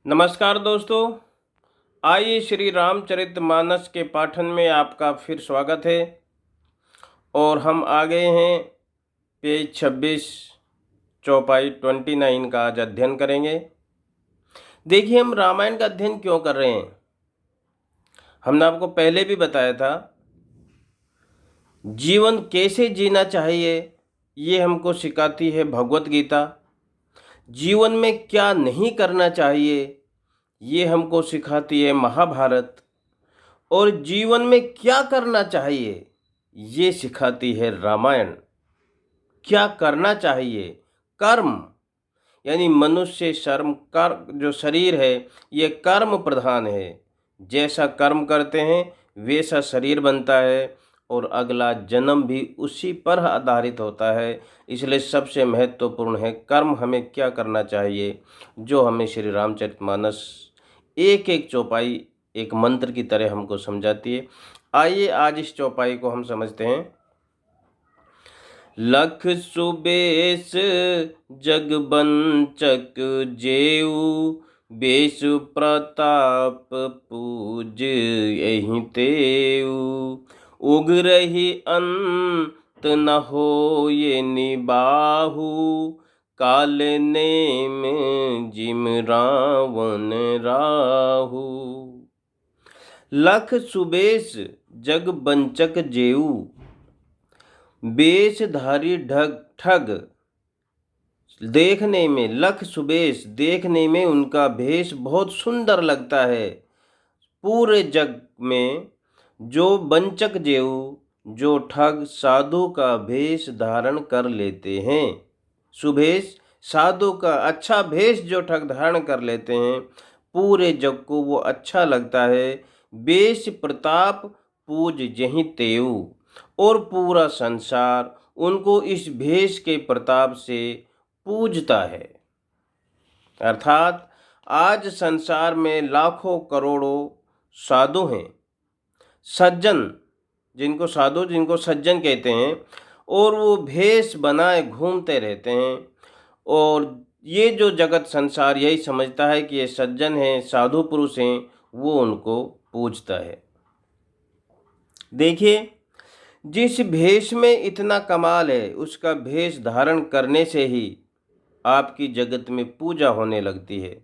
नमस्कार दोस्तों। आइए श्री रामचरितमानस के पाठन में आपका फिर स्वागत है। और हम आ गए हैं पेज 26 चौपाई 29 का आज अध्ययन करेंगे। देखिए, हम रामायण का अध्ययन क्यों कर रहे हैं। हमने आपको पहले भी बताया था, जीवन कैसे जीना चाहिए ये हमको सिखाती है भगवत गीता। जीवन में क्या नहीं करना चाहिए ये हमको सिखाती है महाभारत। और जीवन में क्या करना चाहिए ये सिखाती है रामायण। क्या करना चाहिए, कर्म, यानी मनुष्य शर्म कर जो शरीर है ये कर्म प्रधान है। जैसा कर्म करते हैं वैसा शरीर बनता है और अगला जन्म भी उसी पर आधारित होता है। इसलिए सबसे महत्वपूर्ण है कर्म, हमें क्या करना चाहिए, जो हमें श्री रामचरितमानस एक एक चौपाई एक मंत्र की तरह हमको समझाती है। आइए आज इस चौपाई को हम समझते हैं। लख सुबेश जगबंचक जेऊ, बेश प्रताप पूज यहीं तेऊ। उग्रहि अंत न हो ये निबाहु, काल नेम जिम रावण राहु। लख सुबेश जगबंचक जेऊ, बेशधारी ठग देखने में, लख सुबेश देखने में उनका भेष बहुत सुंदर लगता है। पूरे जग में जो बंचक जेऊ, जो ठग साधु का भेष धारण कर लेते हैं। सुभेश साधु का अच्छा भेष जो ठग धारण कर लेते हैं, पूरे जग को वो अच्छा लगता है। बेश प्रताप पूज जहीं तेऊ, और पूरा संसार उनको इस भेष के प्रताप से पूजता है। अर्थात आज संसार में लाखों करोड़ों साधु हैं, सज्जन, जिनको सज्जन कहते हैं, और वो भेष बनाए घूमते रहते हैं। और ये जो जगत संसार यही समझता है कि ये सज्जन हैं, साधु पुरुष हैं, वो उनको पूजता है। देखिए, जिस भेष में इतना कमाल है उसका भेष धारण करने से ही आपकी जगत में पूजा होने लगती है।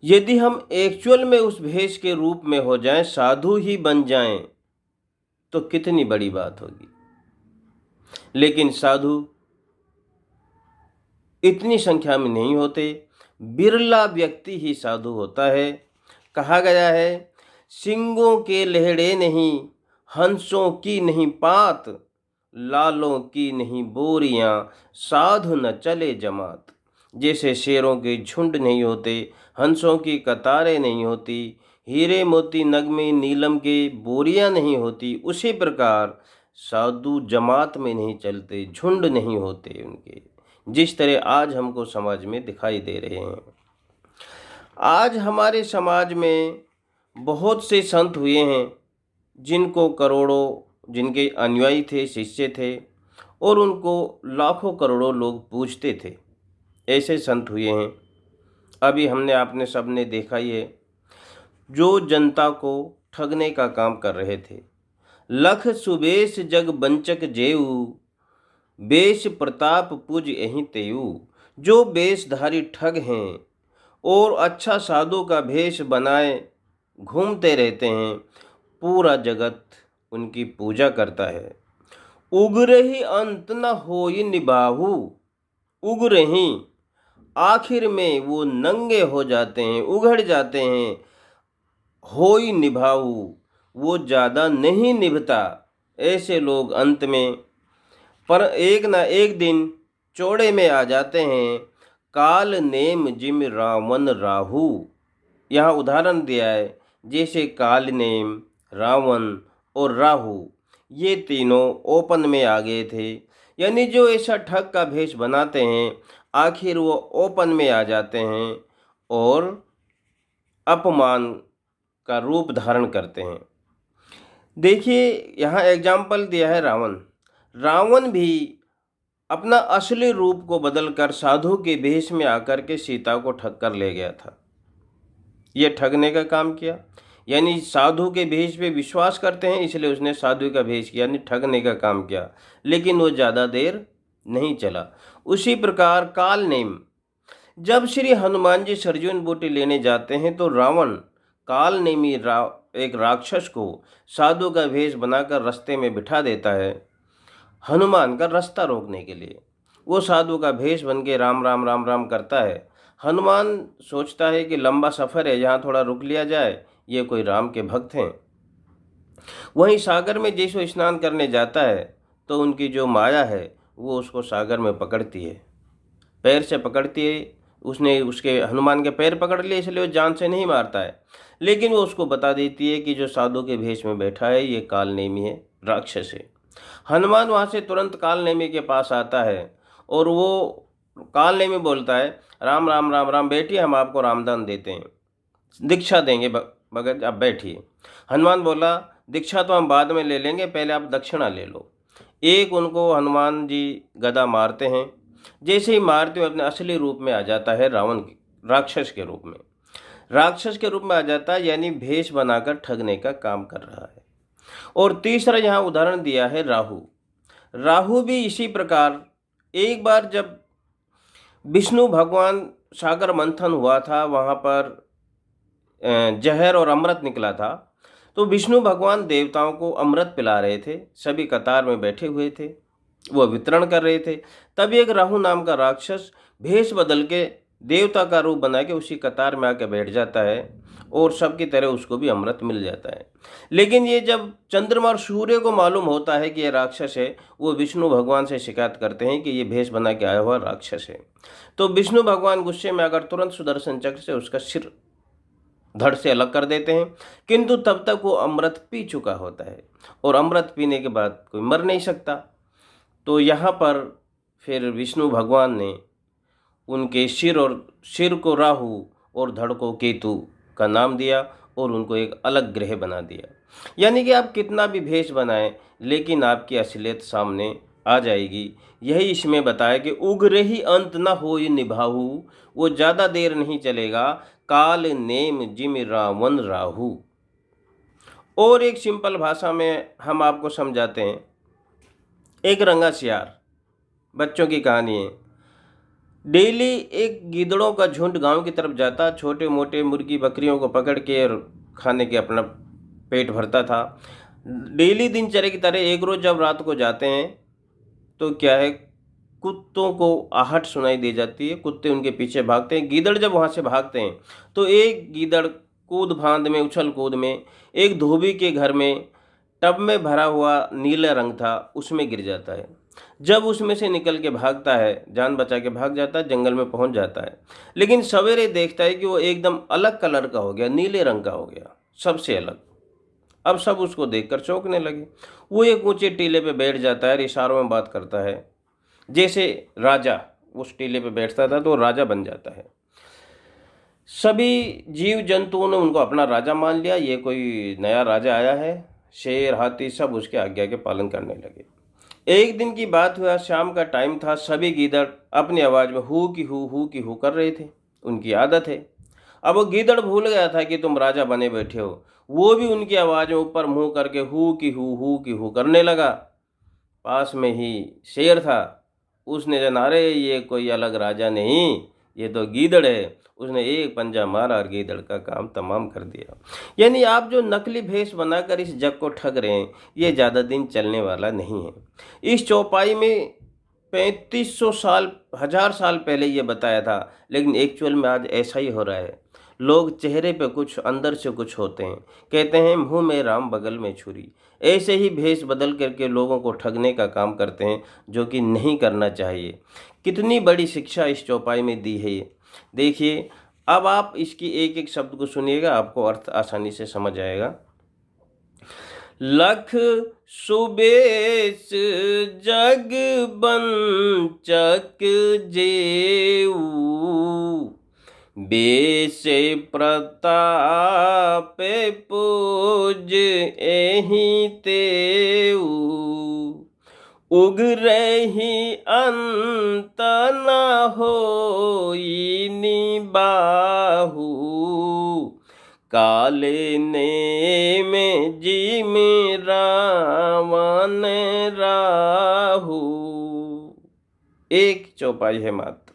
यदि हम एक्चुअल में उस भेष के रूप में हो जाएं, साधु ही बन जाएं, तो कितनी बड़ी बात होगी। लेकिन साधु इतनी संख्या में नहीं होते, बिरला व्यक्ति ही साधु होता है। कहा गया है, सिंगों के लहड़े नहीं, हंसों की नहीं पात, लालों की नहीं बोरियां, साधु न चले जमात। जैसे शेरों के झुंड नहीं होते, हंसों की कतारें नहीं होती, हीरे मोती नगमे नीलम के बोरियां नहीं होती, उसी प्रकार साधु जमात में नहीं चलते, झुंड नहीं होते उनके, जिस तरह आज हमको समाज में दिखाई दे रहे हैं। आज हमारे समाज में बहुत से संत हुए हैं जिनको करोड़ों, जिनके अनुयायी थे, शिष्य थे, और उनको लाखों करोड़ों लोग पूजते थे। ऐसे संत हुए हैं। अभी हमने आपने सबने देखा ही है, जो जनता को ठगने का काम कर रहे थे। लख सुबेश जग बंचक जेऊ, बेश प्रताप पूज यहीं तेऊ। जो बेशधारी ठग हैं और अच्छा साधु का भेष बनाए घूमते रहते हैं, पूरा जगत उनकी पूजा करता है। उग्र ही अंत न होई निबाहु, उग्र ही आखिर में वो नंगे हो जाते हैं, उघड़ जाते हैं। होई निभाऊ, वो ज़्यादा नहीं निभता। ऐसे लोग अंत में पर एक ना एक दिन चौड़े में आ जाते हैं। काल नेम जिम रावण राहु, यहाँ उदाहरण दिया है, जैसे काल नेम, रावण और राहु ये तीनों ओपन में आ गए थे। यानी जो ऐसा ठग का भेष बनाते हैं, आखिर वो ओपन में आ जाते हैं और अपमान का रूप धारण करते हैं। देखिए, यहाँ एग्जाम्पल दिया है रावण। रावण भी अपना असली रूप को बदलकर साधु के भेष में आकर के सीता को ठग कर ले गया था। ये ठगने का काम किया, यानी साधु के भेष पे विश्वास करते हैं इसलिए उसने साधु का भेष किया, यानी ठगने का काम किया। लेकिन वो ज़्यादा देर नहीं चला। उसी प्रकार काल नेम, जब श्री हनुमान जी सरजून बूटी लेने जाते हैं तो रावण काल नेमी एक राक्षस को साधु का भेष बनाकर रास्ते में बिठा देता है हनुमान का रास्ता रोकने के लिए। वो साधु का भेष बन के राम राम राम राम करता है। हनुमान सोचता है कि लंबा सफ़र है, यहाँ थोड़ा रुक लिया जाए, ये कोई राम के भक्त हैं। वहीं सागर में जैसे स्नान करने जाता है तो उनकी जो माया है वो उसको सागर में पकड़ती है, पैर से पकड़ती है। उसने उसके हनुमान के पैर पकड़ लिए इसलिए वो जान से नहीं मारता है, लेकिन वो उसको बता देती है कि जो साधु के भेष में बैठा है ये काल नेमी है, राक्षस है। हनुमान वहाँ से तुरंत काल नेमी के पास आता है और वो काल नेमी बोलता है, राम राम राम राम, बैठिए, हम आपको रामदान देते हैं, दीक्षा देंगे, भगत आप बैठिए। हनुमान बोला, दीक्षा तो हम बाद में ले लेंगे, पहले आप दक्षिणा ले लो। एक उनको हनुमान जी गदा मारते हैं। जैसे ही मारते हुए अपने असली रूप में आ जाता है रावण, राक्षस के रूप में, राक्षस के रूप में आ जाता है, यानी भेष बनाकर ठगने का काम कर रहा है। और तीसरा यहाँ उदाहरण दिया है राहु। राहु भी इसी प्रकार, एक बार जब विष्णु भगवान सागर मंथन हुआ था, वहाँ पर जहर और अमृत निकला था, तो विष्णु भगवान देवताओं को अमृत पिला रहे थे, सभी कतार में बैठे हुए थे, वो वितरण कर रहे थे। तभी एक राहु नाम का राक्षस भेष बदल के देवता का रूप बना के उसी कतार में आके बैठ जाता है और सबकी तरह उसको भी अमृत मिल जाता है। लेकिन ये जब चंद्रमा और सूर्य को मालूम होता है कि ये राक्षस है, वो विष्णु भगवान से शिकायत करते हैं कि ये भेष बना के आया हुआ राक्षस है। तो विष्णु भगवान गुस्से में आकर तुरंत सुदर्शन चक्र से उसका सिर धड़ से अलग कर देते हैं, किंतु तब तक वो अमृत पी चुका होता है और अमृत पीने के बाद कोई मर नहीं सकता। तो यहाँ पर फिर विष्णु भगवान ने उनके सिर को राहु और धड़ को केतु का नाम दिया और उनको एक अलग ग्रह बना दिया। यानी कि आप कितना भी भेष बनाएं लेकिन आपकी असलियत सामने आ जाएगी। यही इसमें बताया कि उग्र ही अंत न होय निभाहु, वो ज़्यादा देर नहीं चलेगा, काल नेम जिम रावण राहु। और एक सिंपल भाषा में हम आपको समझाते हैं। एक रंगा सियार, बच्चों की कहानी है। डेली एक गीदड़ों का झुंड गांव की तरफ जाता, छोटे मोटे मुर्गी बकरियों को पकड़ के और खाने के अपना पेट भरता था। डेली दिनचर्या की तरह एक रोज़ जब रात को जाते हैं तो क्या है, कुत्तों को आहट सुनाई दे जाती है, कुत्ते उनके पीछे भागते हैं। गीदड़ जब वहाँ से भागते हैं तो एक गीदड़ कूद फांद में, उछल कूद में एक धोबी के घर में टब में भरा हुआ नीला रंग था, उसमें गिर जाता है। जब उसमें से निकल के भागता है, जान बचा के भाग जाता है, जंगल में पहुंच जाता है। लेकिन सवेरे देखता है कि वो एकदम अलग कलर का हो गया, नीले रंग का हो गया, सबसे अलग। अब सब उसको देखकर चौंकने लगे। वो एक ऊंचे टीले पे बैठ जाता है, इशारों में बात करता है, जैसे राजा उस टीले पे बैठता था तो राजा बन जाता है। सभी जीव जंतुओं ने उनको अपना राजा मान लिया, ये कोई नया राजा आया है। शेर हाथी सब उसके आज्ञा के पालन करने लगे। एक दिन की बात हुआ, शाम का टाइम था, सभी गीदड़ अपनी आवाज़ में हू की हू कर रहे थे, उनकी आदत है। अब वो गीदड़ भूल गया था कि तुम राजा बने बैठे हो, वो भी उनकी आवाज़ में ऊपर मुंह करके हू की हू करने लगा। पास में ही शेर था, उसने जाना, अरे ये कोई अलग राजा नहीं, ये तो गीदड़ है। उसने एक पंजा मारा और गीदड़ का काम तमाम कर दिया। यानी आप जो नकली भेष बनाकर इस जग को ठग रहे हैं, ये ज़्यादा दिन चलने वाला नहीं है। इस चौपाई में 3500 साल, 1000 साल पहले ये बताया था, लेकिन एक्चुअल में आज ऐसा ही हो रहा है। लोग चेहरे पे कुछ, अंदर से कुछ होते हैं। कहते हैं मुंह में राम बगल में छुरी। ऐसे ही भेष बदल करके लोगों को ठगने का काम करते हैं, जो कि नहीं करना चाहिए। कितनी बड़ी शिक्षा इस चौपाई में दी है ये देखिए। अब आप इसकी एक एक शब्द को सुनिएगा, आपको अर्थ आसानी से समझ आएगा। लख सुबेश जग बंचक जेऊ, बेश प्रताप पूज एहि तेऊ, उग रही अंत न होई निबाहु, काले ने में जी में रावण राहु। एक चौपाई है मात्र।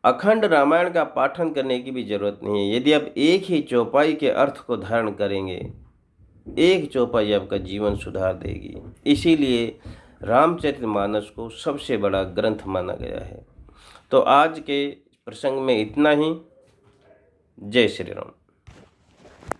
अखंड रामायण का पाठन करने की भी जरूरत नहीं है। यदि आप एक ही चौपाई के अर्थ को धारण करेंगे, एक चौपाई आपका जीवन सुधार देगी। इसीलिए रामचरितमानस को सबसे बड़ा ग्रंथ माना गया है। तो आज के प्रसंग में इतना ही। जय श्री राम।